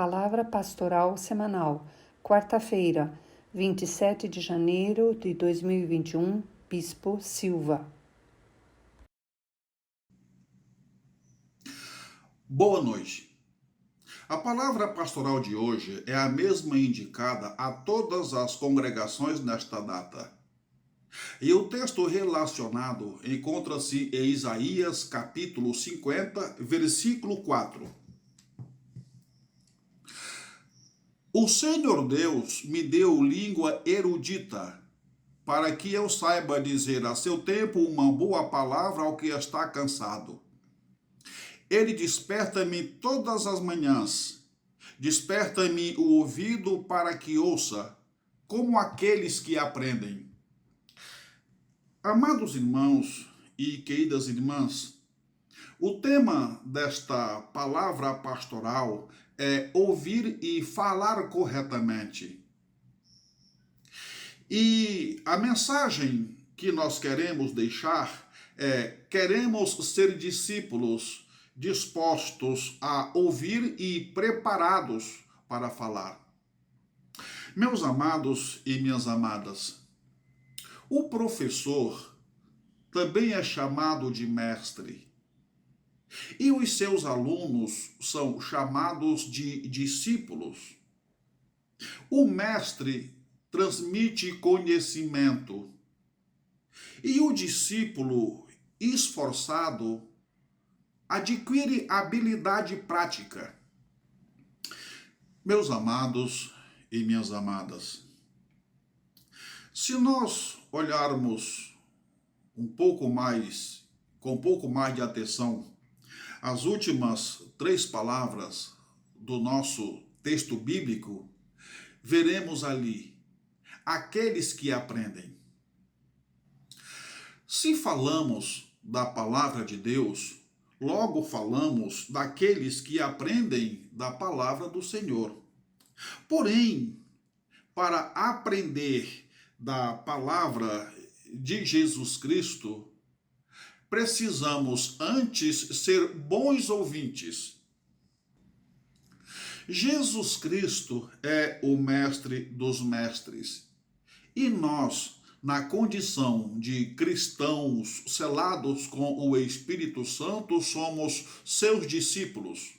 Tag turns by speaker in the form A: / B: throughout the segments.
A: Palavra Pastoral Semanal, quarta-feira, 27 de janeiro de 2021, Bispo Silva.
B: Boa noite. A palavra pastoral de hoje é a mesma indicada a todas as congregações nesta data. E o texto relacionado encontra-se em Isaías capítulo 50, versículo 4. O Senhor Deus me deu língua erudita, para que eu saiba dizer a seu tempo uma boa palavra ao que está cansado. Ele desperta-me todas as manhãs, desperta-me o ouvido para que ouça, como aqueles que aprendem. Amados irmãos e queridas irmãs, o tema desta palavra pastoral é ouvir e falar corretamente. E a mensagem que nós queremos deixar é: queremos ser discípulos dispostos a ouvir e preparados para falar. Meus amados e minhas amadas, o professor também é chamado de mestre, e os seus alunos são chamados de discípulos. O mestre transmite conhecimento, e o discípulo esforçado adquire habilidade prática. Meus amados e minhas amadas, se nós olharmos com um pouco mais de atenção, as últimas 3 palavras do nosso texto bíblico, veremos ali: aqueles que aprendem. Se falamos da palavra de Deus, logo falamos daqueles que aprendem da palavra do Senhor. Porém, para aprender da palavra de Jesus Cristo, precisamos antes ser bons ouvintes. Jesus Cristo é o mestre dos mestres, e nós, na condição de cristãos selados com o Espírito Santo, somos seus discípulos.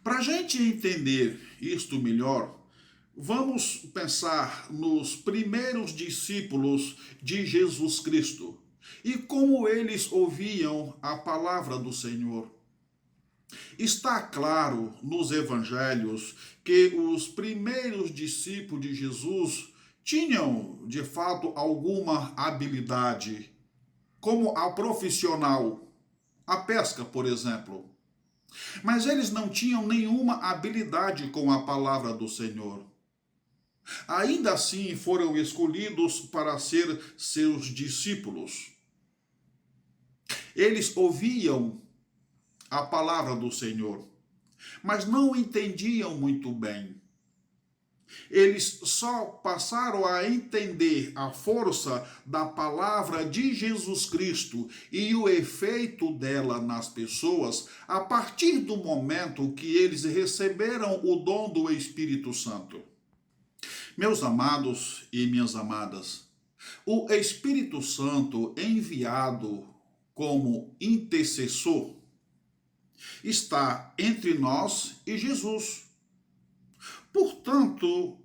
B: Para a gente entender isto melhor, vamos pensar nos primeiros discípulos de Jesus Cristo e como eles ouviam a palavra do Senhor. Está claro nos evangelhos que os primeiros discípulos de Jesus tinham, de fato, alguma habilidade, como a profissional, a pesca, por exemplo. Mas eles não tinham nenhuma habilidade com a palavra do Senhor. Ainda assim foram escolhidos para ser seus discípulos. Eles ouviam a palavra do Senhor, mas não entendiam muito bem. Eles só passaram a entender a força da palavra de Jesus Cristo e o efeito dela nas pessoas a partir do momento que eles receberam o dom do Espírito Santo. Meus amados e minhas amadas, o Espírito Santo enviado como intercessor está entre nós e Jesus. Portanto,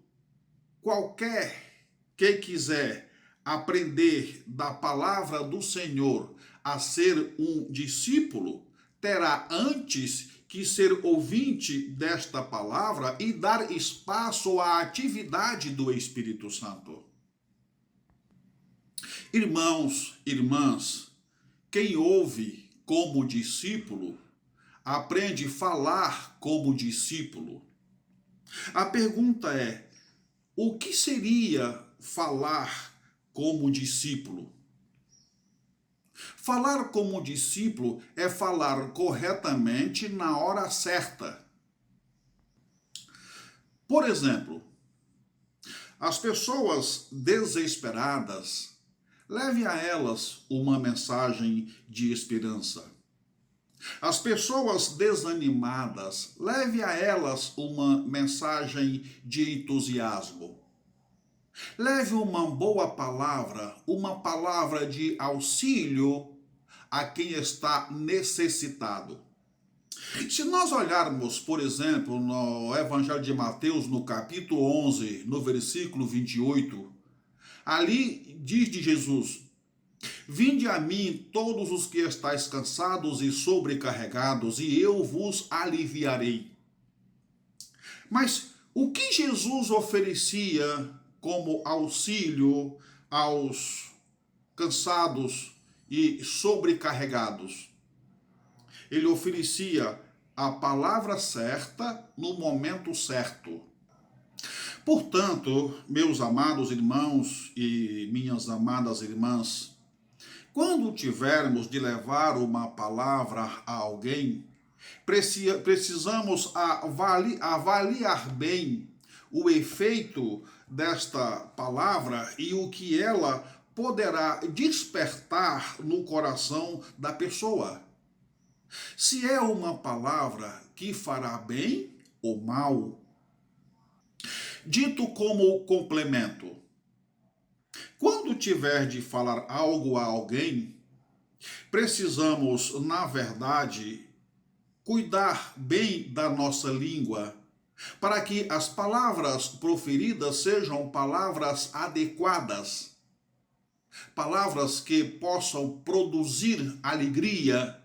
B: qualquer que quiser aprender da palavra do Senhor a ser um discípulo, terá antes que ser ouvinte desta palavra e dar espaço à atividade do Espírito Santo. Irmãos, irmãs, quem ouve como discípulo, aprende a falar como discípulo. A pergunta é: o que seria falar como discípulo? Falar como discípulo é falar corretamente na hora certa. Por exemplo, as pessoas desesperadas, leve a elas uma mensagem de esperança. As pessoas desanimadas, leve a elas uma mensagem de entusiasmo. Leve uma boa palavra, uma palavra de auxílio a quem está necessitado. Se nós olharmos, por exemplo, no Evangelho de Mateus, no capítulo 11, no versículo 28, ali diz de Jesus: Vinde a mim todos os que estáis cansados e sobrecarregados, e eu vos aliviarei. Mas o que Jesus oferecia como auxílio aos cansados e sobrecarregados? Ele oferecia a palavra certa no momento certo. Portanto, meus amados irmãos e minhas amadas irmãs, quando tivermos de levar uma palavra a alguém, precisamos avaliar bem o efeito desta palavra e o que ela poderá despertar no coração da pessoa. Se é uma palavra que fará bem ou mal. Dito como complemento, quando tiver de falar algo a alguém, precisamos, na verdade, cuidar bem da nossa língua, para que as palavras proferidas sejam palavras adequadas, palavras que possam produzir alegria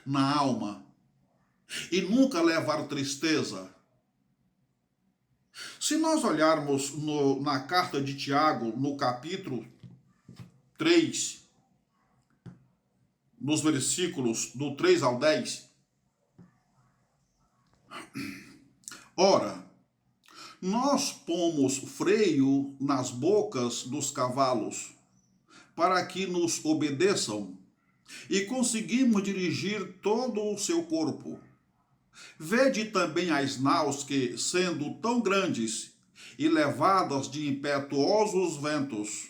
B: na alma e nunca levar tristeza. Se nós olharmos na carta de Tiago, no capítulo 3, nos versículos do 3 ao 10, ora, nós pomos freio nas bocas dos cavalos, para que nos obedeçam, e conseguimos dirigir todo o seu corpo. Vede também as naus que, sendo tão grandes e levadas de impetuosos ventos,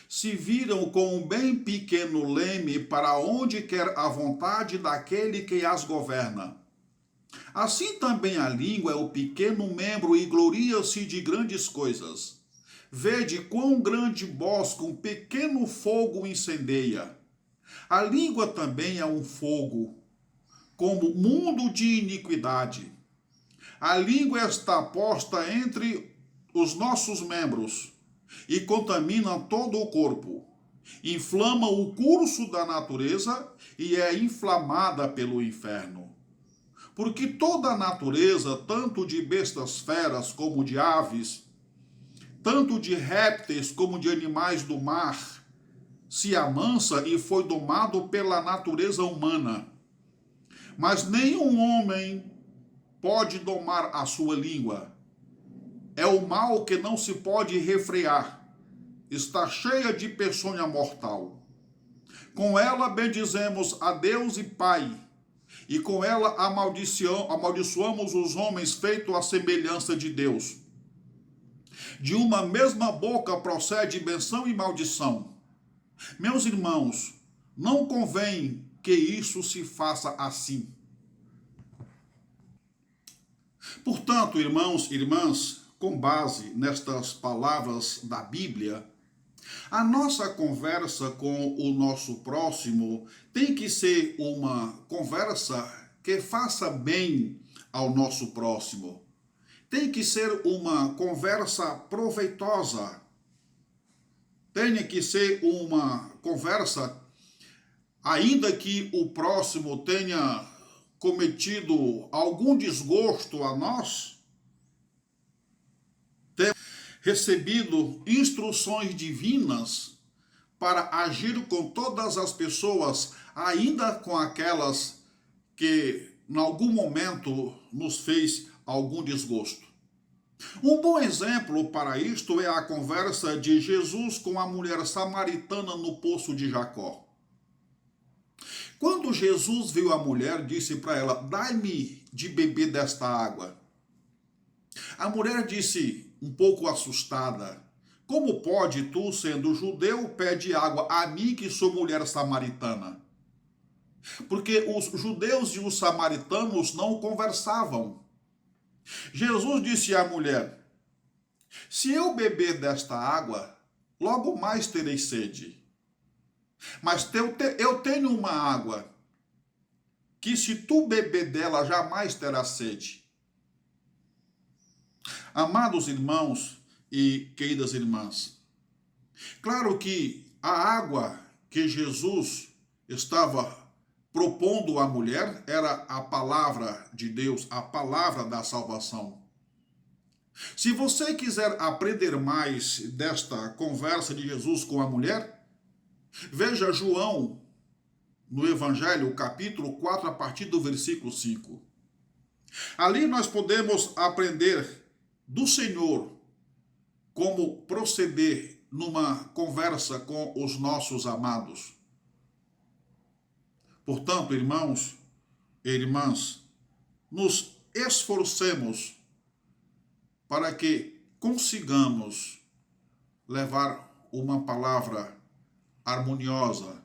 B: se viram com um bem pequeno leme para onde quer a vontade daquele que as governa. Assim também a língua é o pequeno membro e gloria-se de grandes coisas. Vede quão grande bosque um pequeno fogo incendeia. A língua também é um fogo, como mundo de iniquidade. A língua está posta entre os nossos membros e contamina todo o corpo. Inflama o curso da natureza e é inflamada pelo inferno. Porque toda a natureza, tanto de bestas feras como de aves, tanto de répteis como de animais do mar, se amansa e foi domado pela natureza humana. Mas nenhum homem pode domar a sua língua. É o mal que não se pode refrear. Está cheia de peçonha mortal. Com ela bendizemos a Deus e Pai, e com ela amaldiçoamos os homens feitos à semelhança de Deus. De uma mesma boca procede bênção e maldição. Meus irmãos, não convém que isso se faça assim. Portanto, irmãos e irmãs, com base nestas palavras da Bíblia, a nossa conversa com o nosso próximo tem que ser uma conversa que faça bem ao nosso próximo. Tem que ser uma conversa proveitosa. Tem que ser uma conversa, ainda que o próximo tenha cometido algum desgosto a nós, temos recebido instruções divinas para agir com todas as pessoas, ainda com aquelas que em algum momento nos fez algum desgosto. Um bom exemplo para isto é a conversa de Jesus com a mulher samaritana no poço de Jacó. Quando Jesus viu a mulher, disse para ela: dai-me de beber desta água. A mulher disse, um pouco assustada: como pode tu, sendo judeu, pede água a mim que sou mulher samaritana? porque os judeus e os samaritanos não conversavam. Jesus disse à mulher: se eu beber desta água, logo mais terei sede. Mas eu tenho uma água que, se tu beber dela, jamais terás sede. Amados irmãos e queridas irmãs, claro que a água que Jesus estava propondo à mulher era a palavra de Deus, a palavra da salvação. Se você quiser aprender mais desta conversa de Jesus com a mulher, veja João no Evangelho, capítulo 4, a partir do versículo 5. Ali nós podemos aprender do Senhor como proceder numa conversa com os nossos amados. Portanto, irmãos e irmãs, nos esforcemos para que consigamos levar uma palavra harmoniosa,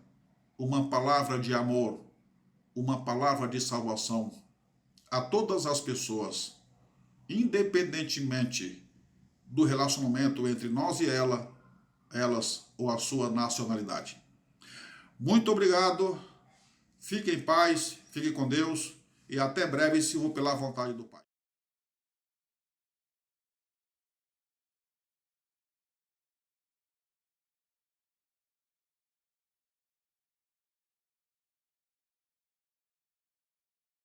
B: uma palavra de amor, uma palavra de salvação a todas as pessoas, independentemente do relacionamento entre nós e elas ou a sua nacionalidade. Muito obrigado, fique em paz, fique com Deus e até breve, se for pela vontade do Pai.